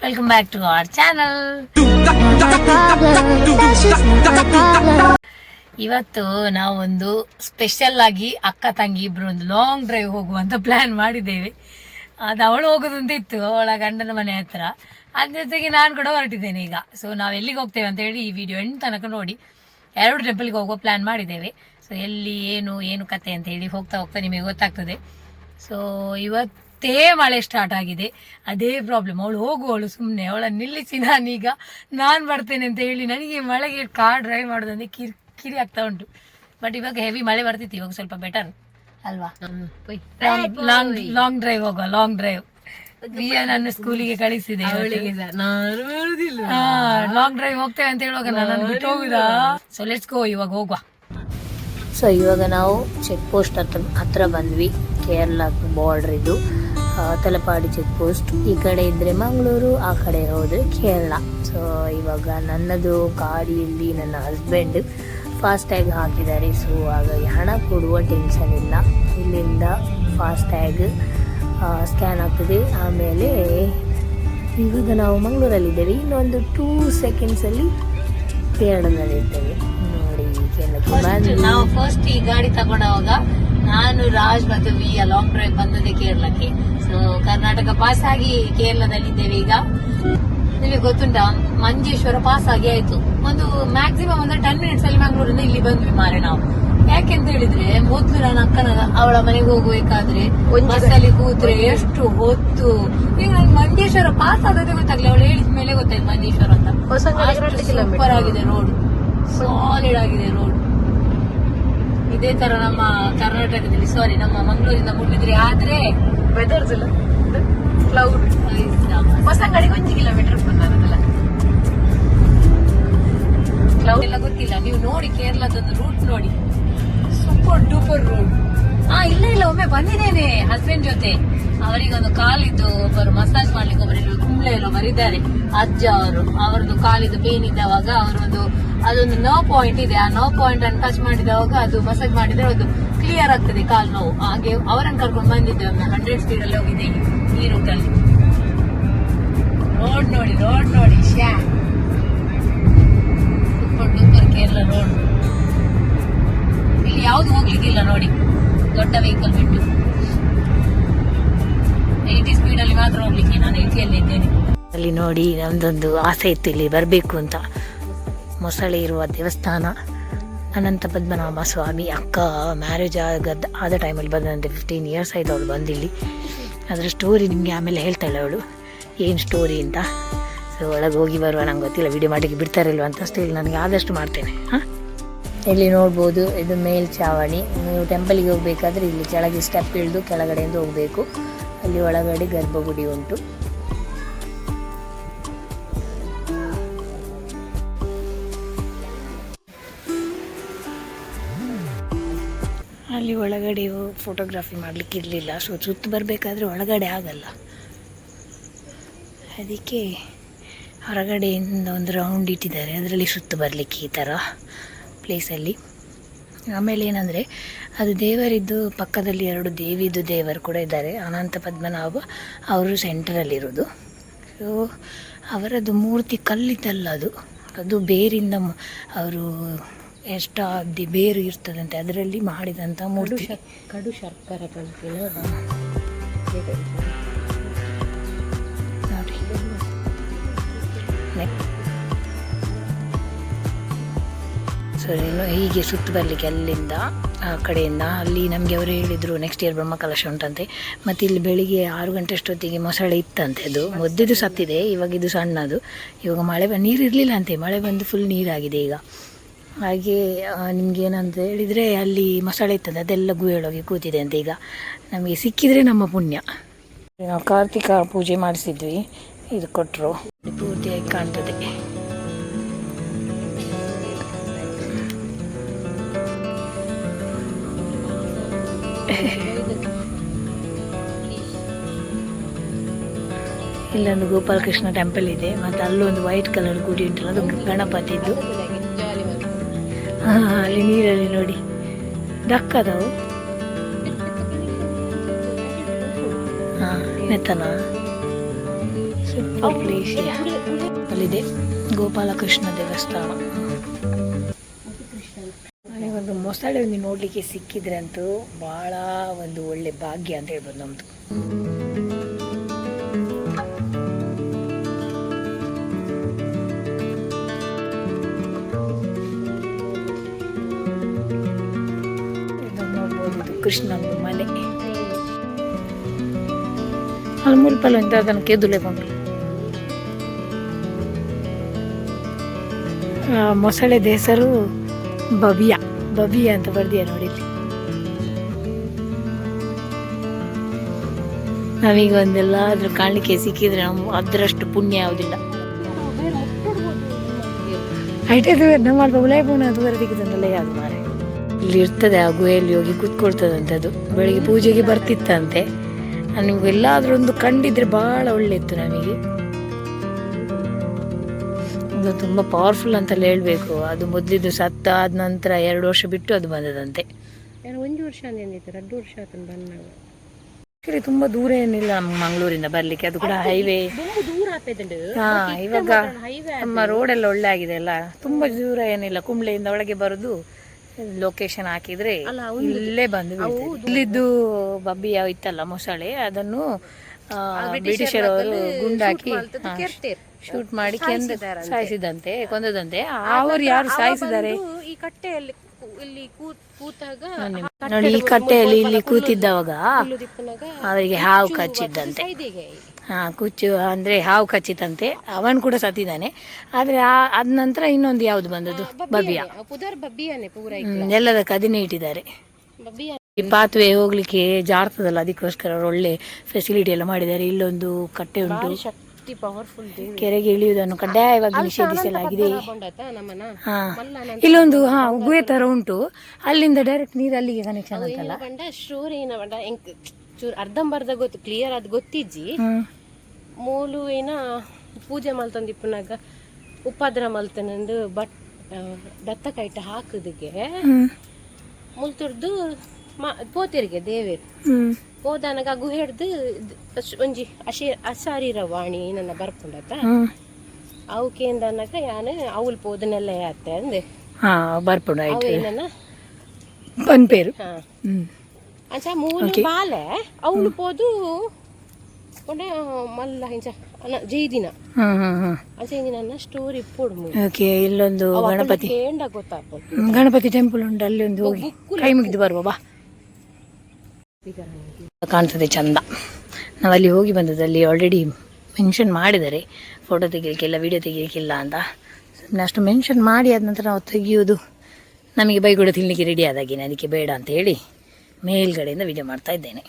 Welcome back to our channel. ಇವತ್ತು ನಾವೊಂದು special ಆಗಿ ಅಕ್ಕ ತಂಗಿ ಇಬ್ರು ಒಂದು ಲಾಂಗ್ ಡ್ರೈವ್ ಹೋಗುವಂತ ಪ್ಲಾನ್ ಮಾಡಿದ್ದೇವೆ. ಅದು ಅವಳು ಹೋಗೋದಂತ ಇತ್ತು, ಅವಳ ಗಂಡನ ಮನೆ ಹತ್ರ. ಅದ್ರ ಜೊತೆಗೆ ನಾನು ಕೂಡ ಹೊರಟಿದ್ದೇನೆ ಈಗ. ಸೊ ನಾವು ಎಲ್ಲಿಗೆ ಹೋಗ್ತೇವೆ ಅಂತ ಹೇಳಿ ಈ ವಿಡಿಯೋ ಎಂಡ್ ತನಕ ನೋಡಿ. 2 ಟೆಂಪಲ್ಗೆ ಹೋಗೋ ಪ್ಲಾನ್ ಮಾಡಿದ್ದೇವೆ. ಸೊ ಎಲ್ಲಿ ಏನು ಕತೆ ಅಂತ ಹೇಳಿ ಹೋಗ್ತಾ ಹೋಗ್ತಾ ನಿಮಗೆ ಗೊತ್ತಾಗ್ತದೆ. ಸೊ ಇವತ್ತೇ ಮಳೆ ಸ್ಟಾರ್ಟ್ ಆಗಿದೆ. ಅದೇ ಪ್ರಾಬ್ಲಮ್, ಅವಳು ಹೋಗುವವಳು ಸುಮ್ಮನೆ ಅವಳನ್ನು ನಿಲ್ಲಿಸಿ ನಾನೀಗ ನಾನು ಬರ್ತೇನೆ ಅಂತ ಹೇಳಿ ನನಗೆ ಮಳೆಗೆ ಕಾರ್ ಡ್ರೈವ್ ಮಾಡೋದಂದ್ರೆ ಕಿರಿ ಆಗ್ತಾ ಉಂಟು. ಬಟ್ ಇವಾಗ ಹೆವಿ ಮಳೆ ಬರ್ತಿತ್ತು, ಇವಾಗ ಸ್ವಲ್ಪ ಬೆಟರ್ ಅಲ್ವಾ? ಲಾಂಗ್ ಡ್ರೈವ್ ಹೋಗುವ, ಲಾಂಗ್ ಡ್ರೈವ್. ನನ್ನ ಸ್ಕೂಲಿಗೆ ಕಳಿಸಿದೆ, ಲಾಂಗ್ ಡ್ರೈವ್ ಹೋಗ್ತೇವೆ ಅಂತ ಹೇಳುವಾಗ ನಾನು ಬಿಟ್ಟು ಹೋಗುದಾ? ಸೊ ಲೆಟ್ಸ್ ಗೋ, ಇವಾಗ ಹೋಗುವ. ಸೊ ಇವಾಗ ನಾವು ಚೆಕ್ ಪೋಸ್ಟ್ ಹತ್ರ ಬಂದ್ವಿ. ಕೇರಳ ಬಾರ್ಡರ್ ಇದು, ತಲಪಾಡಿ ಚೆಕ್ ಪೋಸ್ಟ್. ಈ ಕಡೆ ಇದ್ರೆ ಮಂಗಳೂರು, ಆ ಕಡೆ ಹೋದ್ರೆ ಕೇರಳ. ಸೊ ಇವಾಗ ನನ್ನದು ಗಾಡಿಯಲ್ಲಿ ನನ್ನ ಹಸ್ಬೆಂಡ್ ಫಾಸ್ಟ್ ಟ್ಯಾಗ್ ಹಾಕಿದ್ದಾರೆ. ಸೊ ಹಾಗಾಗಿ ಹಣ ಕೊಡುವ ಟೆನ್ಷನ್ ಇಲ್ಲ. ಇಲ್ಲಿಂದ ಫಾಸ್ಟ್ ಟ್ಯಾಗ್ ಸ್ಕ್ಯಾನ್ ಆಗ್ತದೆ. ಆಮೇಲೆ ಇವಾಗ ನಾವು ಮಂಗಳೂರಲ್ಲಿದ್ದೇವೆ. ಇನ್ನೊಂದು 2 ಸೆಕೆಂಡ್ಸಲ್ಲಿ ಕೇರಳದಲ್ಲಿದ್ದೇವೆ. ನೋಡಿ, ನಾವು ಫಸ್ಟ್ ಈ ಗಾಡಿ ತಗೊಂಡವಾಗ ನಾನು ರಾಜ್ ಮತ್ತು ವಿಯ ಲಾಂಗ್ ಡ್ರೈವ್ ಬಂದದೆ ಕೇರಳಕ್ಕೆ. ಸೊ ಕರ್ನಾಟಕ ಪಾಸ್ ಆಗಿ ಕೇರಳದಲ್ಲಿದ್ದೇವೆ ಈಗ. ನಿಮಗೆ ಗೊತ್ತುಂಟಾ, ಮಂಜೇಶ್ವರ ಪಾಸ್ ಆಗಿ ಆಯ್ತು. ಒಂದು ಮ್ಯಾಕ್ಸಿಮಮ್ 10 ಮಿನಿಟ್ಸ್ ಅಲ್ಲಿ ಮಂಗಳೂರಿಂದ ಇಲ್ಲಿ ಬಂದ್ವಿ ಮಾರೆ ನಾವು. ಯಾಕೆಂತ ಹೇಳಿದ್ರೆ, ಮೊದ್ಲು ನನ್ನ ಅಕ್ಕನ ಅವಳ ಮನೆಗೆ ಹೋಗ್ಬೇಕಾದ್ರೆ ಬಸ್ಸಲ್ಲಿ ಕೂತ್ರೆ ಎಷ್ಟು ಹೊತ್ತು. ಈಗ ನಂಗೆ ಮಂಜೇಶ್ವರ ಪಾಸ್ ಆದದೇ ಗೊತ್ತಾಗ್ಲಿ, ಅವಳು ಹೇಳಿದ ಮೇಲೆ ಗೊತ್ತಾಯ್ತು ಮಂಜೇಶ್ವರ ಅಂತ. ಸೂಪರ್ ಆಗಿದೆ ರೋಡ್, ಸಾಲಿಡ್ ಆಗಿದೆ ರೋಡ್. ಇದೇ ತರ ನಮ್ಮ ಕರ್ನಾಟಕದಲ್ಲಿ, ಸಾರಿ ನಮ್ಮ ಮಂಗಳೂರಿಂದ ಮುಟ್ಟಿದ್ರೆ ಆದ್ರೆ ವೆದರ್ ಕ್ಲೌಡ್ ಹೊಸಂಗಡಿಗೆ 1 ಕಿಲೋಮೀಟರ್ ಬಂದಲ್ಲ, ಕ್ಲೌಡ್ ಎಲ್ಲ ಗೊತ್ತಿಲ್ಲ. ನೀವು ನೋಡಿ ಕೇರಳದೊಂದು ರೂಟ್ ನೋಡಿ, ಸೂಪರ್ ಡೂಪರ್ ರೋಡ್. ಇಲ್ಲ ಒಮ್ಮೆ ಬಂದಿದ್ದೇನೆ ಹಸ್ಬೆಂಡ್ ಜೊತೆ. ಅವರಿಗೊಂದು ಕಾಲಿದ್ದು ಒಬ್ಬರು ಮಸಾಜ್ ಮಾಡ್ಲಿಕ್ಕೆ ಒಬ್ಬರು ಕುಂಬ್ಳೆಯಲ್ಲೋ ಬರಿದ್ದಾರೆ ಅಜ್ಜ ಅವರದ್ದು ಕಾಲಿದ್ದು ಪೇನ್ ಇದ್ದವಾಗ ಅದೊಂದು ನೋವು ಪಾಯಿಂಟ್ ಇದೆ. ಆ ನೋವು ಪಾಯಿಂಟ್ ಅನ್ನು ಟಚ್ ಮಾಡಿದವಾಗ ಅದು ಮಸಾಜ್ ಮಾಡಿದ್ರೆ ಅದು ಕ್ಲಿಯರ್ ಆಗ್ತದೆ ಕಾಲು ನೋವು. ಹಾಗೆ ಅವರನ್ನು ಕರ್ಕೊಂಡು ಬಂದಿದ್ದೆ ಒಮ್ಮೆ. 100 ಸ್ಪೀಡ್ ಅಲ್ಲಿ ಹೋಗಿದೆ ಈ ರೂಟಲ್ಲಿ. ರೋಡ್ ನೋಡಿ ಸೂಪರ್ ಡೂಪರ್ ಕೇರಳ ರೋಡ್. ಇಲ್ಲಿ ಯಾವ್ದು ಹೋಗ್ಲಿಕ್ಕಿಲ್ಲ ನೋಡಿ, ದೊಡ್ಡ ವೆಹಿಕಲ್ ಬಿಟ್ಟು. 80 ಸ್ಪೀಡ್ ಅಲ್ಲಿ ಮಾತ್ರ ಹೋಗ್ಲಿಕ್ಕೆ. ನಾನು 80 ಅಲ್ಲಿ ಇದ್ದೇನೆ. ಅಲ್ಲಿ ನೋಡಿ, ನಮ್ದೊಂದು ಆಸೆ ಇತ್ತು ಇಲ್ಲಿ ಬರಬೇಕು ಅಂತ. ಮೊಸಳೆ ಇರುವ ದೇವಸ್ಥಾನ, ಅನಂತ ಪದ್ಮನಾಭ ಸ್ವಾಮಿ. ಅಕ್ಕ ಮ್ಯಾರೇಜ್ ಆದ ಟೈಮಲ್ಲಿ ಬಂದಂತೆ 15 ಇಯರ್ಸ್ ಆಯ್ತು ಅವಳು ಬಂದಿಲ್ಲಿ. ಅದರ ಸ್ಟೋರಿ ನಿಮಗೆ ಆಮೇಲೆ ಹೇಳ್ತಾಳೆ ಅವಳು, ಏನು ಸ್ಟೋರಿ ಅಂತ. ಸೊ ಒಳಗೆ ಹೋಗಿ ಬರುವ, ನಂಗೆ ಗೊತ್ತಿಲ್ಲ ವಿಡಿಯೋ ಮಾಡಲಿಕ್ಕೆ ಬಿಡ್ತಾರಿಲ್ವ ಅಂತ. ಅಷ್ಟೇ, ನನಗೆ ಆದಷ್ಟು ಮಾಡ್ತೇನೆ. ಇಲ್ಲಿ ನೋಡ್ಬೋದು, ಇದು ಮೇಲ್ಛಾವಣಿ. ನೀವು ಟೆಂಪಲ್ಗೆ ಹೋಗಬೇಕಾದ್ರೆ ಇಲ್ಲಿ ಕೆಳಗೆ ಸ್ಟೆಪ್ ಇಳಿದು ಕೆಳಗಡೆಯಿಂದ ಹೋಗಬೇಕು. ಅಲ್ಲಿ ಒಳಗಡೆ ಗರ್ಭಗುಡಿ ಉಂಟು. ಅಲ್ಲಿ ಒಳಗಡೆ ಫೋಟೋಗ್ರಫಿ ಮಾಡಲಿಕ್ಕೆ ಇರಲಿಲ್ಲ. ಸೊ ಸುತ್ತು ಬರಬೇಕಾದ್ರೆ ಒಳಗಡೆ ಆಗಲ್ಲ, ಅದಕ್ಕೆ ಹೊರಗಡೆಯಿಂದ ಒಂದು ರೌಂಡ್ ಇಟ್ಟಿದ್ದಾರೆ. ಅದರಲ್ಲಿ ಸುತ್ತು ಬರಲಿಕ್ಕೆ ಈ ಥರ ಪ್ಲೇಸಲ್ಲಿ. ಆಮೇಲೆ ಏನಂದರೆ, ಅದು ದೇವರಿದ್ದು ಪಕ್ಕದಲ್ಲಿ 2 ದೇವಿದು ದೇವರು ಕೂಡ ಇದ್ದಾರೆ. ಅನಂತ ಪದ್ಮನಾಭ ಅವರು ಸೆಂಟರಲ್ಲಿರೋದು. ಸೊ ಅವರದ್ದು ಮೂರ್ತಿ ಕಲ್ಲಿದ್ದಲ್ಲ, ಅದು ಬೇರಿಂದ ಅವರು ಎಷ್ಟಾದಿ ಬೇರು ಇರ್ತದಂತೆ, ಅದರಲ್ಲಿ ಮಾಡಿದಂಥ ಮೂರ್ತಿ. ಕಡು ಶರ್ಕರ ಕಲ್ಪಿನ ನೋಡಿ. ಸೊ ಇನ್ನು ಹೀಗೆ ಸುತ್ತು ಬರಲಿಕ್ಕೆ ಅಲ್ಲಿಂದ ಆ ಕಡೆಯಿಂದ. ಅಲ್ಲಿ ನಮಗೆ ಅವರು ಹೇಳಿದರು ನೆಕ್ಸ್ಟ್ ಇಯರ್ ಬ್ರಹ್ಮಕಲಶ ಉಂಟಂತೆ. ಮತ್ತು ಇಲ್ಲಿ ಬೆಳಿಗ್ಗೆ 6 ಗಂಟೆ ಅಷ್ಟೊತ್ತಿಗೆ ಮೊಸಳೆ ಇತ್ತಂತೆ. ಅದು ಮೊದ್ದಿದ್ದು ಸತ್ತಿದೆ, ಇವಾಗ ಇದು ಸಣ್ಣದು. ಇವಾಗ ಮಳೆ ನೀರು ಇರಲಿಲ್ಲ ಅಂತೆ, ಮಳೆ ಬಂದು ಫುಲ್ ನೀರಾಗಿದೆ ಈಗ. ಹಾಗೆ ನಿಮ್ಗೇನಂತ ಹೇಳಿದರೆ, ಅಲ್ಲಿ ಮೊಸಳೆ ಇರ್ತದೆ, ಅದೆಲ್ಲ ಗುಹೆಯೊಳಗೆ ಕೂತಿದೆ ಅಂತ. ಈಗ ನಮಗೆ ಸಿಕ್ಕಿದರೆ ನಮ್ಮ ಪುಣ್ಯ. ನಾವು ಕಾರ್ತಿಕ ಪೂಜೆ ಮಾಡಿಸಿದ್ವಿ, ಇದು ಕೊಟ್ಟರು. ಪೂರ್ತಿಯಾಗಿ ಕಾಣ್ತದೆ. ಇಲ್ಲೊಂದು ಗೋಪಾಲಕೃಷ್ಣ ಟೆಂಪಲ್ ಇದೆ. ಮತ್ತು ಅಲ್ಲೊಂದು ವೈಟ್ ಕಲರ್ ಗುಡಿ ಉಂಟಲ್ಲ, ಅದು ಗಣಪತಿದ್ದು. ಅಲ್ಲಿ ನೀರಲ್ಲಿ ನೋಡಿ ಡಕ್ಕದವು. ನೆತ್ತನ ಬ್ಯೂಟಿಫುಲ್ ಪ್ಲೇಸ್. ಅಲ್ಲಿದೆ ಗೋಪಾಲಕೃಷ್ಣ ದೇವಸ್ಥಾನ. ಒಂದು ಮೊಸಳೆ ಒಂದು ನೋಡ್ಲಿಕ್ಕೆ ಸಿಕ್ಕಿದ್ರೆ ಅಂತೂ ಬಹಳ ಒಂದು ಒಳ್ಳೆ ಭಾಗ್ಯ ಅಂತ ಹೇಳ್ಬೋದು ನಮ್ದು. ನೋಡ್ಬೋದು ಕೃಷ್ಣನ ಮನೆ ಅಲ್ಲಿ ಮುಲ್ಪಲ್ಲ ಅಂತ ಅದನ್ನು ಕೆದುಲೆ ಬಂದು ಮೊಸಳೆದ ಹೆಸರು ಬಬಿಯಾ ಅಂತ ಬರ್ದಿಯ ನೋಡಿ. ನಾವೀಗ ಒಂದೆಲ್ಲಾದ್ರೂ ಕಾಣಲಿಕ್ಕೆ ಸಿಕ್ಕಿದ್ರೆ ನಾವು ಅದರಷ್ಟು ಪುಣ್ಯ ಯಾವುದಿಲ್ಲ. ಐಟದು ನಮ್ಮ ಉಲಾಯ್ಪೋಣ ಅದು ಬರದಿಕ್ಕಂದಲ್ಲ ಯಾವ್ದು ಮಾರೆ ಇಲ್ಲಿ ಇರ್ತದೆ. ಆ ಗುಹೆಯಲ್ಲಿ ಹೋಗಿ ಕೂತ್ಕೊಳ್ತದಂತೆ. ಅದು ಬೆಳಿಗ್ಗೆ ಪೂಜೆಗೆ ಬರ್ತಿತ್ತಂತೆ. ನಿಮ್ಗೆ ಎಲ್ಲಾದ್ರೂ ಒಂದು ಕಂಡಿದ್ರೆ ಬಹಳ ಒಳ್ಳೆ ಇತ್ತು ನಮಗೆ. ಅದು ತುಂಬ ಪವರ್ಫುಲ್ ಅಂತಲೇ ಹೇಳಬೇಕು. ಅದು ಮೊದಲಿದ್ದು ಸತ್ತ ಆದ ನಂತರ 2 ವರ್ಷ ಬಿಟ್ಟು ಅದು ಬಂದದಂತೆ. 1 ವರ್ಷ ಅಂದಿತ್ತು, 2 ವರ್ಷ ಆತನ ಬಂದಾಗ. ತುಂಬ ದೂರ ಏನಿಲ್ಲ ನಮ್ಮ ಮಂಗಳೂರಿಂದ ಬರ್ಲಿಕ್ಕೆ. ಅದು ಕೂಡ ಹೈವೇ ದೂರ ಆಗ್ತದೆ. ಇವಾಗ ನಮ್ಮ ರೋಡೆಲ್ಲ ಒಳ್ಳೆ ಆಗಿದೆ ಅಲ್ಲ, ತುಂಬಾ ದೂರ ಏನಿಲ್ಲ. ಕುಂಬ್ಳೆಯಿಂದ ಒಳಗೆ ಬರುದು ಲೊಕೇಶನ್ ಹಾಕಿದ್ರೆ ಇಲ್ಲೇ ಬಂದು ಇಲ್ಲಿದ್ದು ಬಬ್ಬಿ ಯಾವ ಇತ್ತಲ್ಲ ಮೊಸಳೆ, ಅದನ್ನು ಬ್ರಿಟಿಷರ್ ಅವರು ಗುಂಡಾಕಿ ಶೂಟ್ ಮಾಡಿ ಸಾಯಿಸಿದಂತೆ, ಕೊಂದದಂತೆ. ಅವರು ಯಾರು ಸಾಯಿಸಿದ್ದಾರೆ ಈ ಕಟ್ಟೆಯಲ್ಲಿ ಇಲ್ಲಿ ಕೂತಾಗ ನೋಡಿ, ಈ ಕಟ್ಟೆಯಲ್ಲಿ ಇಲ್ಲಿ ಕೂತಿದ್ದವಾಗ ಅವರಿಗೆ ಹಾವು ಕಚ್ಚಿದ್ದಂತೆ. ಕುಚ್ಚು ಅಂದ್ರೆ ಹಾವು ಕಚ್ಚಿತಂತೆ. ಅವನ್ ಕೂಡ ಸತ್ತಿದ್ದಾನೆ. ಆದ್ರೆ ಅದ ನಂತರ ಇನ್ನೊಂದು ಯಾವ್ದು ಬಂದದ್ದು ಬಬಿಯ. ಎಲ್ಲದಕ್ಕೆ ಅದನ್ನೇ ಇಟ್ಟಿದ್ದಾರೆ. ಈ ಪಾತ್ವೆ ಹೋಗ್ಲಿಕ್ಕೆ ಜಾರ್ತದಲ್ಲ, ಅದಕ್ಕೋಸ್ಕರ ಒಳ್ಳೆ ಫೆಸಿಲಿಟಿ ಎಲ್ಲ ಮಾಡಿದ್ದಾರೆ. ಇಲ್ಲೊಂದು ಕಟ್ಟೆ ಉಂಟು. ಕೆರೆಗೆ ಇಳಿಯುವುದನ್ನು ಕಡ್ಡಾಯವಾಗಿ ನಿಷೇಧಿಸಲಾಗಿದೆ. ಇಲ್ಲೊಂದು ಗುಹೆ ತರ ಉಂಟು. ಅಲ್ಲಿಂದ ಡೈರೆಕ್ಟ್ ನೀರು ಅಲ್ಲಿಗೆ ಕನೆಕ್ಷನ್ ಅಂತಲ್ಲ. ಅರ್ಧಂಬರ್ಧ ಗೊತ್ತು, ಕ್ಲಿಯರ್ ಅದು ಗೊತ್ತಿಜ್ಜಿ. ಮೂಲು ಏನ ಪೂಜೆ ಮಲ್ತೊಂದಿಪ್ಪನಾಗ ಉಪದ್ರ ಮಲ್ತನಂದು ದತ್ತ ಕೈಟ ಹಾಕುದಿಗೆ ಮುಲ್ತುರ್ದು ಪೋತಿರಿಗೆ ದೇವೇರು ಹೋದಾನಾಗ ಗುಹೆ ಹಿಡ್ದು ಒಂಜಿ ಅಶಾರೀರ ವಾಣಿ ನನ್ನ ಬರ್ಕೊಂಡತ್ತ ಅವಕೇಂದನಾಗ ಯಾನು ಅವಲ್ ಪೋದನೆಲ್ಲ ಯಾತ್ತೆ ಅಂದೆ ಬರ್ಪುಂಡ ಅವೇನ ಪನ್ಪೇರು ಅಂಚ ಮೂಲ ಬಾಲೆ ಅವಳು ಪೋದು ಒಂಡೆ ಮಲ್ಲ ಹಿಂಚ ಜೈದಿನ ಅಂಚ ಸ್ಟೋರಿ ಪೋಡು. ಓಕೆ, ಇಲ್ಲೊಂದು ಗಣಪತಿ ಗಣಪತಿ ಟೆಂಪಲ್ ಉಂಟು. ಅಲ್ಲಿ ಒಂದು ಹೋಗಿ ಕೈ ಮುಗಿದು ಬರುವ ಬಾ, ಕಾಣ್ತದೆ ಚಂದ. ನಾವಲ್ಲಿ ಹೋಗಿ ಬಂದದ್ದು. ಅಲ್ಲಿ ಆಲ್ರೆಡಿ ಮೆನ್ಷನ್ ಮಾಡಿದ್ದಾರೆ ಫೋಟೋ ತೆಗಿಲಿಕ್ಕೆಲ್ಲ, ವಿಡಿಯೋ ತೆಗಿಲಿಕ್ಕಿಲ್ಲ ಅಂತ. ಅಷ್ಟು ಮೆನ್ಷನ್ ಮಾಡಿ ಆದ ನಂತರ ನಾವು ತೆಗಿಯೋದು ನಮಗೆ ಬೈಗುಡ ತಿನ್ನಲಿಕ್ಕೆ ರೆಡಿ ಆದಾಗೇನೆ, ಅದಕ್ಕೆ ಬೇಡ ಅಂತ ಹೇಳಿ ಮೇಲ್ಗಡೆಯಿಂದ ವಿಡಿಯೋ ಮಾಡ್ತಾ ಇದ್ದೇನೆ.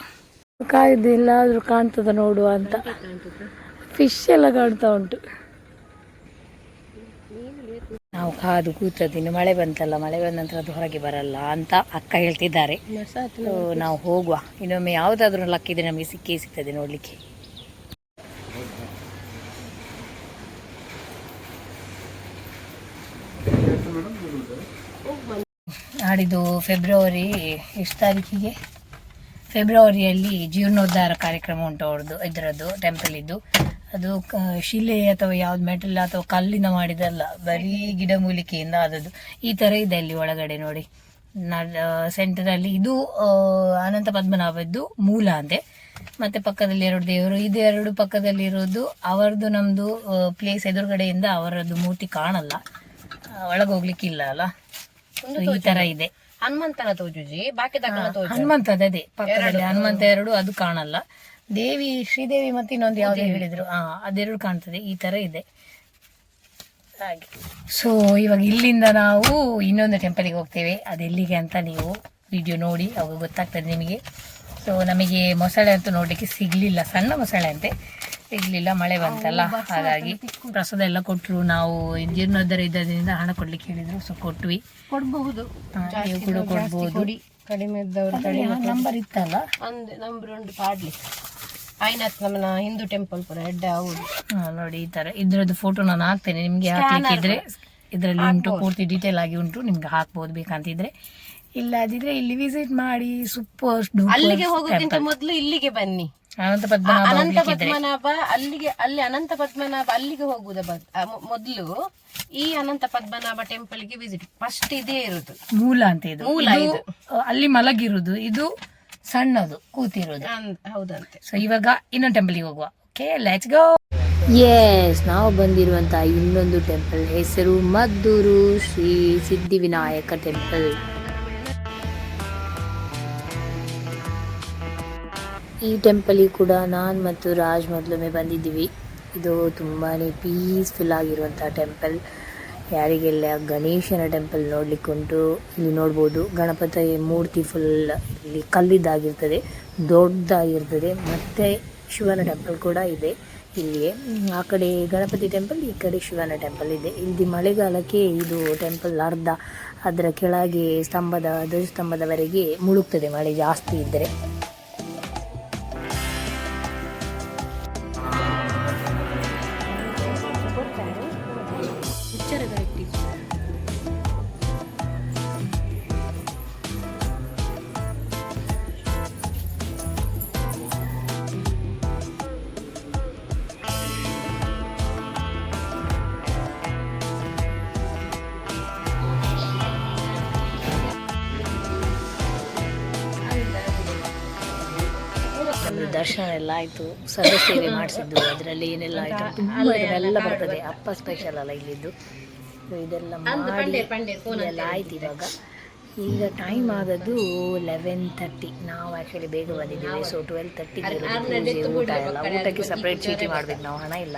ಕಾಯ್ದು ಎಲ್ಲಾದ್ರೂ ಕಾಣ್ತದ ನೋಡುವ ಅಂತ. ಫಿಶ್ ಎಲ್ಲ ಕಾಣ್ತಾ ಉಂಟು. ನಾವು ಕಾದು ಕೂತದ್ದು. ಮಳೆ ಬಂತಲ್ಲ, ಮಳೆ ಬಂದ ನಂತರ ಅದು ಹೊರಗೆ ಬರಲ್ಲ ಅಂತ ಅಕ್ಕ ಹೇಳ್ತಿದ್ದಾರೆ. ನಾವು ಹೋಗುವ. ಇನ್ನೊಮ್ಮೆ ಯಾವುದಾದ್ರೂ ಲಕ್ಕಿದ್ರೆ ನಮಗೆ ಸಿಕ್ಕೇ ಸಿಗ್ತದೆ ನೋಡ್ಲಿಕ್ಕೆ. ನಾಡಿದ್ದು ಫೆಬ್ರವರಿ ಎಷ್ಟು ತಾರೀಕಿಗೆ, ಫೆಬ್ರವರಿಯಲ್ಲಿ ಜೀರ್ಣೋದ್ಧಾರ ಕಾರ್ಯಕ್ರಮ ಉಂಟು ಅವ್ರದ್ದು, ಇದರದ್ದು ಟೆಂಪಲ್ ಇದ್ದು. ಅದು ಶಿಲೆ ಅಥವಾ ಯಾವ್ದು ಮೆಟಲ್ ಅಥವಾ ಕಲ್ಲಿನ ಮಾಡಿದಲ್ಲ, ಬರೀ ಗಿಡಮೂಲಿಕೆಯಿಂದ ಆದದ್ದು. ಈ ಥರ ಇದೆ ಅಲ್ಲಿ ಒಳಗಡೆ ನೋಡಿ. ಸೆಂಟರಲ್ಲಿ ಇದು ಅನಂತ ಪದ್ಮನಾಭದ್ದು ಮೂಲ ಅಂತೆ. ಮತ್ತೆ ಪಕ್ಕದಲ್ಲಿ 2 ದೇವರು. ಇದು 2 ಪಕ್ಕದಲ್ಲಿ ಇರೋದು ಅವರದ್ದು. ನಮ್ದು ಪ್ಲೇಸ್ ಎದುರುಗಡೆಯಿಂದ ಅವರದ್ದು ಮೂರ್ತಿ ಕಾಣಲ್ಲ, ಒಳಗೆ ಹೋಗ್ಲಿಕ್ಕಿಲ್ಲ ಅಲ್ಲ. ಈ ತರ ಇದೆ. ಹನುಮಂತನ ತೋಜುಜಿ ಬಾಕಿ ಹನುಮಂತದ ಅದೇ ಪಕ್ಕದಲ್ಲಿ ಹನುಮಂತ 2 ಅದು ಕಾಣಲ್ಲ. ದೇವಿ ಶ್ರೀದೇವಿ ಮತ್ತೆ ಇನ್ನೊಂದು ಯಾವ್ದು ಹೇಳಿದ್ರು, ಅದೆರಡು ಕಾಣ್ತದೆ. ಈ ತರ ಇದೆ ಹಾಗೆ. ಸೊ ಇವಾಗ ಇಲ್ಲಿಂದ ನಾವು ಇನ್ನೊಂದು ಟೆಂಪಲ್ಗೆ ಹೋಗ್ತೇವೆ. ಅದೆಲ್ಲಿಗೆ ಅಂತ ನೀವು ವಿಡಿಯೋ ನೋಡಿ ಅವಾಗ ಗೊತ್ತಾಗ್ತದೆ ನಿಮಗೆ. ಸೊ ನಮಗೆ ಮೊಸಳೆ ಅಂತೂ ನೋಡ್ಲಿಕ್ಕೆ ಸಿಗ್ಲಿಲ್ಲ, ಸಣ್ಣ ಮೊಸಳೆ ಅಂತೆ ಸಿಗ್ಲಿಲ್ಲ, ಮಳೆ ಬಂತಲ್ಲ. ಹಾಗಾಗಿ ಪ್ರಸಾದ ಎಲ್ಲ ಕೊಟ್ಟರು. ನಾವು ಜೀರ್ಣೋದ್ಧಾರ ಇದ್ದರಿಂದ ಹಣ ಕೊಡ್ಲಿಕ್ಕೆ ಹೇಳಿದ್ರು, ಸೊ ಕೊಟ್ವಿ. ಕೊಡ್ಬಹುದು, ನೀವು ಕೂಡ ಕೊಡ್ಬೋದು. ಕಡಿಮೆ ಇದ್ದವರು ನಂಬರ್ ಇತ್ತಲ್ಲ, ನಂಬರ್ ಉಂಟು ಪಾಡ್ಲಿ ಆಯ್ನಾತ್ ನಮ್ಮನ ಹಿಂದೂ ಟೆಂಪಲ್ ಪುರ ಎಡ್ಡೆ ಹೌದು. ನೋಡಿ ಈ ತರ ಇದ್ರದ್ದು ಫೋಟೋ ನಾನು ಹಾಕ್ತೇನೆ ನಿಮ್ಗೆ. ಹಾಕ್ಲಿಕ್ಕಿದ್ರೆ ಇದರಲ್ಲಿ ಉಂಟು, ಪೂರ್ತಿ ಡೀಟೇಲ್ ಆಗಿ ಉಂಟು, ನಿಮ್ಗೆ ಹಾಕ್ಬೋದು ಬೇಕಂತಿದ್ರೆ. ಇಲ್ಲದಿದ್ರೆ ಇಲ್ಲಿ ವಿಸಿಟ್ ಮಾಡಿ. ಸೂಪರ್ ಅಲ್ಲಿಗೆ ಹೋಗೋಕ್ಕಿಂತ ಮೊದಲು ಇಲ್ಲಿಗೆ ಬನ್ನಿ. ಅನಂತ ಪದ್ಮನಾಭ ಅನಂತ ಹೋಗ್ಲಿಕ್ಕಿದ್ರೆ ಪದ್ಮನಾಭ ಅಲ್ಲಿ ಅನಂತ ಪದ್ಮನಾಭ ಅಲ್ಲಿಗೆ ಹೋಗುದ ಮೊದಲು ಈ ಅನಂತ ಪದ್ಮನಾಭ ಟೆಂಪಲ್ ಗೆ ವಿಸಿಟ್ ಫಸ್ಟ್ ಇದೇ ಇರುದು ಮೂಲ ಅಂತ ಇದು ಮೂಲ ಇದು ಅಲ್ಲಿ ಮಲಗಿರುದು, ಇದು ಸಣ್ಣದು ಕೂತಿರೋದು. ಹೌದಂತೆ. ಸೊ ಇವಾಗ ಇನ್ನೊಂದು ಟೆಂಪಲ್ಗೆ ಹೋಗುವ. Okay, let's go. ಎಸ್, ನಾವು ಬಂದಿರುವಂತಹ ಇನ್ನೊಂದು ಟೆಂಪಲ್ ಹೆಸರು ಮದ್ದೂರು ಶ್ರೀ ಸಿದ್ಧಿವಿನಾಯಕ ಟೆಂಪಲ್. ಈ ಟೆಂಪಲಿಗೆ ಕೂಡ ನಾನು ಮತ್ತು ರಾಜ್ ಮೊದಲೊಮ್ಮೆ ಬಂದಿದ್ದೀವಿ. ಇದು ತುಂಬಾ ಪೀಸ್ಫುಲ್ ಆಗಿರುವಂಥ ಟೆಂಪಲ್. ಯಾರಿಗೆಲ್ಲ ಗಣೇಶನ ಟೆಂಪಲ್ ನೋಡ್ಲಿಕ್ಕೆ ಉಂಟು, ಇಲ್ಲಿ ನೋಡ್ಬೋದು ಗಣಪತಿ ಮೂರ್ತಿ ಫುಲ್ ಇಲ್ಲಿ ಕಲ್ಲಿದ್ದಾಗಿರ್ತದೆ, ದೊಡ್ಡದಾಗಿರ್ತದೆ. ಮತ್ತು ಶಿವನ ಟೆಂಪಲ್ ಕೂಡ ಇದೆ ಇಲ್ಲಿಯೇ. ಆ ಕಡೆ ಗಣಪತಿ ಟೆಂಪಲ್, ಈ ಕಡೆ ಶಿವನ ಟೆಂಪಲ್ ಇದೆ. ಇಲ್ಲಿ ಮಳೆಗಾಲಕ್ಕೆ ಇದು ಟೆಂಪಲ್ ಅರ್ಧ ಅದರ ಕೆಳಗೆ ಧ್ವಜಸ್ತಂಭದವರೆಗೆ ಮುಳುಗ್ತದೆ ಮಳೆ ಜಾಸ್ತಿ ಇದ್ದರೆ. ದರ್ಶನ ಎಲ್ಲ ಆಯಿತು, ಸಭೆ ಸೇವೆ ಮಾಡಿಸಿದ್ದು, ಅದರಲ್ಲಿ ಏನೆಲ್ಲ ಆಯಿತು ತುಂಬ ಇದೆಲ್ಲ ಬರ್ತದೆ. ಅಪ್ಪ ಸ್ಪೆಷಲ್ ಅಲ್ಲ ಇಲ್ಲಿದ್ದು. ಇದೆಲ್ಲ ಮಾಡಿ ಇದೆಲ್ಲ ಆಯ್ತು. ಈಗ ಟೈಮ್ ಆದದ್ದು 11:30. ನಾವು ಆ್ಯಕ್ಚುಲಿ ಬೇಗ ಬಂದಿದ್ದೀವಿ. ಸೊ 12:30 ಊಟ ಎಲ್ಲ. ಊಟಕ್ಕೆ ಸಪ್ರೇಟ್ ಚೀಟಿ ಮಾಡ್ಬೇಕು, ನಾವು ಹಣ ಇಲ್ಲ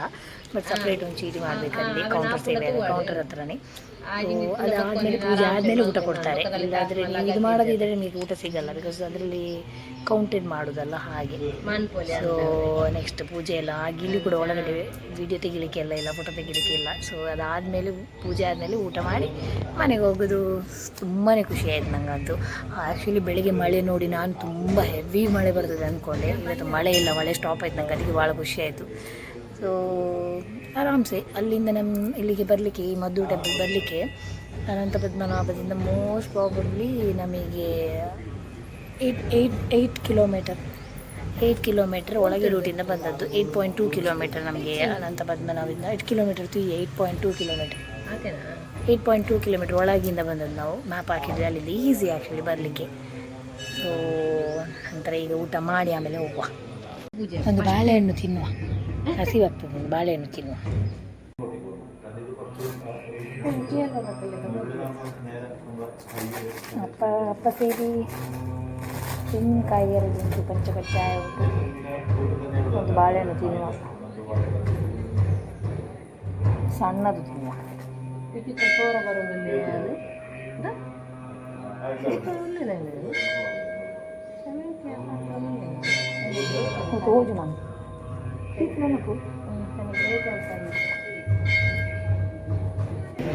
ಬಟ್ ಸಪ್ರೇಟ್ ಒಂದು ಚೀಟಿ ಮಾಡಬೇಕಲ್ಲಿ ಕೌಂಟರ್ ಸೇವೆ ಕೌಂಟರ್ ಹತ್ರನೇ. ಅದಾದಮೇಲೆ ಪೂಜೆ ಆದಮೇಲೆ ಊಟ ಕೊಡ್ತಾರೆ. ಇಲ್ಲಾದರೆ ನೀವು ಇದು ಮಾಡೋದಿದ್ದರೆ ನಿಮಗೆ ಊಟ ಸಿಗಲ್ಲ, ಬಿಕಾಸ್ ಅದರಲ್ಲಿ ಕೌಂಟೆಡ್ ಮಾಡೋದಲ್ಲ ಹಾಗೆ. ಸೊ ನೆಕ್ಸ್ಟ್ ಪೂಜೆ ಎಲ್ಲ ಆಗಿ ಇಲ್ಲಿ ಕೂಡ ಒಳಗಡೆ ವಿಡಿಯೋ ತೆಗಿಲಿಕ್ಕೆ ಎಲ್ಲ ಇಲ್ಲ, ಫೋಟೋ ತೆಗಿಲಿಕ್ಕೆ ಇಲ್ಲ. ಸೊ ಅದಾದಮೇಲೆ ಪೂಜೆ ಆದಮೇಲೆ ಊಟ ಮಾಡಿ ಮನೆಗೆ ಹೋಗೋದು. ತುಂಬಾ ಖುಷಿ ಆಯಿತು ನನಗಂತೂ. ಆ್ಯಕ್ಚುಲಿ ಬೆಳಿಗ್ಗೆ ಮಳೆ ನೋಡಿ ನಾನು ತುಂಬ ಹೆವಿ ಮಳೆ ಬರ್ತದೆ ಅಂದ್ಕೊಂಡೆ. ಇವತ್ತು ಮಳೆ ಇಲ್ಲ, ಮಳೆ ಸ್ಟಾಪ್ ಆಯ್ತು. ನಂಗೆ ಅದಕ್ಕೆ ಭಾಳ ಖುಷಿ ಆಯಿತು. ಸೊ ಆರಾಮ್ಸೆ ಅಲ್ಲಿಂದ ಇಲ್ಲಿಗೆ ಬರಲಿಕ್ಕೆ, ಈ ಮದ್ದೂರು ಟೆಂಪಲ್ ಬರಲಿಕ್ಕೆ ಅನಂತ ಪದ್ಮನಾಭದಿಂದ ಮೋಸ್ಟ್ ಪ್ರಾಬಬ್ಲಿ ನಮಗೆ 8 ಕಿಲೋಮೀಟರ್ ಒಳಗೆ ರೂಟಿಂದ ಬಂದದ್ದು. 8.2 ಕಿಲೋಮೀಟರ್ ನಮಗೆ ಅನಂತ ಪದ್ಮನಾಭದಿಂದ. 8 ಕಿಲೋಮೀಟರ್ 8.2 ಕಿಲೋಮೀಟರ್ 8.2 ಕಿಲೋಮೀಟರ್ ಒಳಗಿಂದ ಬಂದದ್ದು. ನಾವು ಮ್ಯಾಪ್ ಹಾಕಿದ್ವಿ, ಅಲ್ಲಿಂದ ಈಸಿ ಆ್ಯಕ್ಚುಲಿ ಬರಲಿಕ್ಕೆ. ಸೊ ನಂತರ ಈಗ ಊಟ ಮಾಡಿ ಆಮೇಲೆ ಹೋಗುವ. ಒಂದು ಬಾಳೆಹಣ್ಣು ತಿನ್ನುವ, ಹಸಿವಾಗ್ತದೆ. ಒಂದು ಬಾಳೆಹಣ್ಣು ತಿನ್ನುವ. ಅಪ್ಪ ಸೇರಿ ತೆಂಗಿನಕಾಯಿ ಎರಡು ಉಂಟು, ಪಂಚಕಜ್ಜಾಯ ಉಂಟು. ಒಂದು ಬಾಳೆಹಣ್ಣು ತಿನ್ನುವ, ಸಣ್ಣದು ತಿನ್ನುವ. రోజు మనం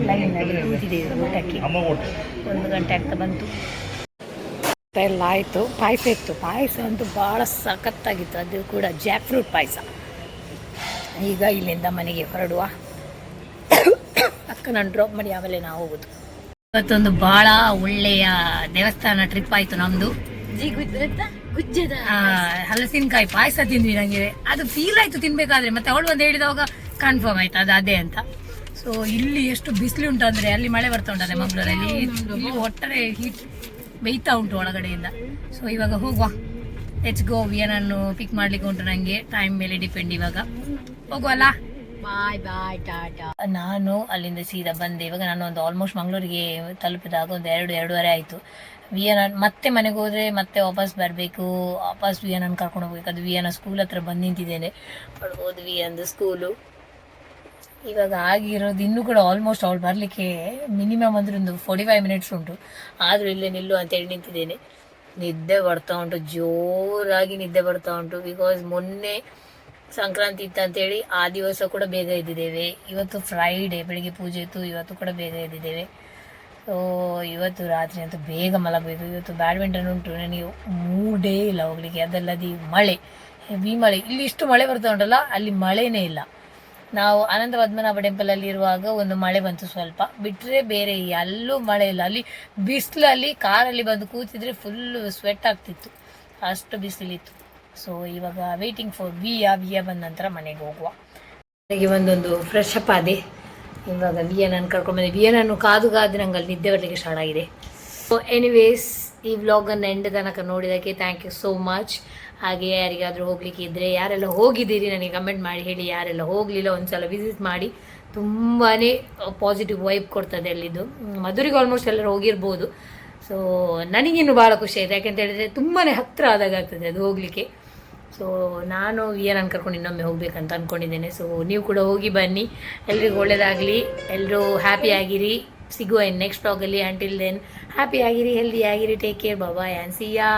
ಲೈನ್ ಆಗಿ ಕೂತಿದ್ದೇವೆ ಊಟಕ್ಕೆ. 1 ಗಂಟೆ ಆಗ್ತಾ ಬಂತು. ಊಟ ಎಲ್ಲ ಆಯಿತು. ಪಾಯಸ ಇತ್ತು. ಪಾಯಸ ಅಂತೂ ಭಾಳ ಸಖತ್ತಾಗಿತ್ತು. ಅದು ಕೂಡ ಜಾಕ್ ಫ್ರೂಟ್ ಪಾಯಸ. ಈಗ ಇಲ್ಲಿಂದ ಮನೆಗೆ ಹೊರಡುವ. ಅಕ್ಕನನ್ನು ಡ್ರಾಪ್ ಮಾಡಿ ಆಮೇಲೆ ನಾವು ಹೋಗೋದು. ಇವತ್ತೊಂದು ಭಾಳ ಒಳ್ಳೆಯ ದೇವಸ್ಥಾನ ಟ್ರಿಪ್ ಆಯಿತು ನಮ್ಮದು. ಹಲಸಿನಕಾಯಿ ಪಾಯಸ ತಿಂದ್ವಿ. ನನಗೆ ಅದು ಫೀಲ್ ಆಯಿತು ತಿನ್ಬೇಕಾದ್ರೆ. ಮತ್ತೆ ಅವಳು ಒಂದು ಹೇಳಿದವಾಗ ಕನ್ಫರ್ಮ್ ಆಯ್ತು ಅದು ಅದೇ ಅಂತ. ಸೊ ಇಲ್ಲಿ ಎಷ್ಟು ಬಿಸಿಲು ಉಂಟು ಅಂದರೆ, ಅಲ್ಲಿ ಮಳೆ ಬರ್ತಾ ಉಂಟದೆ ಮಂಗಳೂರಲ್ಲಿ. ಇಲ್ಲಿ ಒಟ್ಟಾರೆ ಹೀಟ್ ಬೇಯ್ತಾ ಉಂಟು ಒಳಗಡೆಯಿಂದ. ಸೊ ಇವಾಗ ಹೋಗುವ. Let's go. ವಿಯನನ್ನು ಪಿಕ್ ಮಾಡ್ಲಿಕ್ಕೆ ಉಂಟು ನನಗೆ, ಟೈಮ್ ಮೇಲೆ ಡಿಪೆಂಡ್. ಇವಾಗ ಹೋಗುವಲ್ಲ. ಬಾಯ್ ಬಾಯ್ ಟಾಟಾ. ನಾನು ಅಲ್ಲಿಂದ ಸೀದಾ ಬಂದೆ. ಇವಾಗ ನಾನು ಒಂದು ಆಲ್ಮೋಸ್ಟ್ ಮಂಗಳೂರಿಗೆ ತಲುಪಿದಾಗ ಒಂದು 2-2:30 ಆಯಿತು. ವಿಯನ ಮತ್ತೆ ಮನೆಗೆ ಹೋದರೆ ಮತ್ತೆ ವಾಪಸ್ ಬರಬೇಕು. ವಾಪಸ್ ವಿಯನನ್ನು ಕರ್ಕೊಂಡು ಹೋಗ್ಬೇಕು. ಅದು ವಿಯನ ಸ್ಕೂಲ್ ಹತ್ರ ಬಂದು ನಿಂತಿದ್ದೇನೆ. ನೋಡ್ಬೋದು ವಿಯನ್ದು ಸ್ಕೂಲು. ಇವಾಗ ಆಗಿರೋದು ಇನ್ನೂ ಕೂಡ ಆಲ್ಮೋಸ್ಟ್ ಅವಳು ಬರಲಿಕ್ಕೆ ಮಿನಿಮಮ್ ಅಂದರೆ ಒಂದು 45 ಮಿನಿಟ್ಸ್ ಉಂಟು. ಆದರೂ ಇಲ್ಲೇ ನಿಲ್ಲು ಅಂತೇಳಿ ನಿಂತಿದ್ದೇನೆ. ನಿದ್ದೆ ಬರ್ತಾ ಉಂಟು, ಜೋರಾಗಿ ನಿದ್ದೆ ಬರ್ತಾ ಉಂಟು. ಬಿಕಾಸ್ ಮೊನ್ನೆ ಸಂಕ್ರಾಂತಿ ಇತ್ತು ಅಂತೇಳಿ ಆ ದಿವಸ ಕೂಡ ಬೇಗ ಎದ್ದಿದ್ದೇವೆ. ಇವತ್ತು ಫ್ರೈಡೇ, ಬೆಳಿಗ್ಗೆ ಪೂಜೆ ಇತ್ತು. ಇವತ್ತು ಕೂಡ ಬೇಗ ಎದ್ದಿದ್ದೇವೆ. ಸೊ ಇವತ್ತು ರಾತ್ರಿ ಅಂತೂ ಬೇಗ ಮಲಗಬೇಕು. ಇವತ್ತು ಬ್ಯಾಡ್ಮಿಂಟನ್ ಉಂಟು. ನನಗೆ ಮೂಡೇ ಇಲ್ಲ ಹೋಗ್ಲಿಕ್ಕೆ. ಅದಲ್ಲದೆ ಮಳೆ, ಹೆವಿ ಮಳೆ. ಇಲ್ಲಿ ಇಷ್ಟು ಮಳೆ ಬರ್ತಾ ಉಂಟಲ್ಲ, ಅಲ್ಲಿ ಮಳೆನೇ ಇಲ್ಲ. ನಾವು ಅನಂತ ಪದ್ಮನಾಭ ಟೆಂಪಲಲ್ಲಿ ಇರುವಾಗ ಒಂದು ಮಳೆ ಬಂತು ಸ್ವಲ್ಪ, ಬಿಟ್ಟರೆ ಬೇರೆ ಎಲ್ಲೂ ಮಳೆ ಇಲ್ಲ. ಅಲ್ಲಿ ಬಿಸಿಲಲ್ಲಿ ಕಾರಲ್ಲಿ ಬಂದು ಕೂತಿದ್ರೆ ಫುಲ್ ಸ್ವೆಟ್ ಆಗ್ತಿತ್ತು, ಅಷ್ಟು ಬಿಸಿಲಿತ್ತು. ಸೊ ಇವಾಗ ವೇಟಿಂಗ್ ಫಾರ್ ವಿಯ ಬಂದ ನಂತರ ಮನೆಗೆ ಹೋಗುವ. ನನಗೆ ಒಂದೊಂದು ಫ್ರೆಶ್ ಅಪ್ ಆದೆ. ಇವಾಗ ವಿಯನನ್ನು ಕರ್ಕೊಂಡ್ಬಂದೆ. ವಿಯನನ್ನು ಕಾದು ನಂಗೆ ಅಲ್ಲಿ ನಿದ್ದೆ ಬರಲಿಕ್ಕೆ ಸ್ಟಾರ್ಟ್ ಆಗಿದೆ. ಸೊ ಎನಿವೇಸ್ ಈ ವ್ಲಾಗನ್ನು ಎಂಡ್ ತನಕ ನೋಡಿದ್ದಕ್ಕೆ ಥ್ಯಾಂಕ್ ಯು ಸೋ ಮಚ್. ಹಾಗೆ ಯಾರಿಗಾದರೂ ಹೋಗ್ಲಿಕ್ಕೆ ಇದ್ದರೆ ಯಾರೆಲ್ಲ ಹೋಗಿದ್ದೀರಿ ನನಗೆ ಕಮೆಂಟ್ ಮಾಡಿ ಹೇಳಿ. ಯಾರೆಲ್ಲ ಹೋಗಲಿಲ್ಲ ಒಂದ್ಸಲ ವಿಸಿಟ್ ಮಾಡಿ. ತುಂಬಾ ಪಾಸಿಟಿವ್ ವೈಬ್ ಕೊಡ್ತದೆ ಅಲ್ಲಿದ್ದು. ಮಧುರಿಗೆ ಆಲ್ಮೋಸ್ಟ್ ಎಲ್ಲರೂ ಹೋಗಿರ್ಬೋದು. ಸೊ ನನಗಿನ್ನೂ ಭಾಳ ಖುಷಿ ಆಯಿತು. ಯಾಕೆಂತ ಹೇಳಿದರೆ ತುಂಬಾ ಹತ್ತಿರ ಆದಾಗ ಆಗ್ತದೆ ಅದು ಹೋಗಲಿಕ್ಕೆ. ಸೊ ನಾನು ವಿಯನನ್ನು ಕರ್ಕೊಂಡು ಇನ್ನೊಮ್ಮೆ ಹೋಗಬೇಕಂತ ಅಂದ್ಕೊಂಡಿದ್ದೇನೆ. ಸೊ ನೀವು ಕೂಡ ಹೋಗಿ ಬನ್ನಿ. ಎಲ್ರಿಗೂ ಒಳ್ಳೆಯದಾಗಲಿ. ಎಲ್ಲರೂ ಹ್ಯಾಪಿ ಆಗಿರಿ. ಸಿಗುವ ನೆಕ್ಸ್ಟ್ ವ್ಲಾಗಲ್ಲಿ. ಅಂಟಿಲ್ ದೆನ್ ಹ್ಯಾಪಿ ಆಗಿರಿ, ಹೆಲ್ದಿ ಆಗಿರಿ. Take care. Bye and see yeah.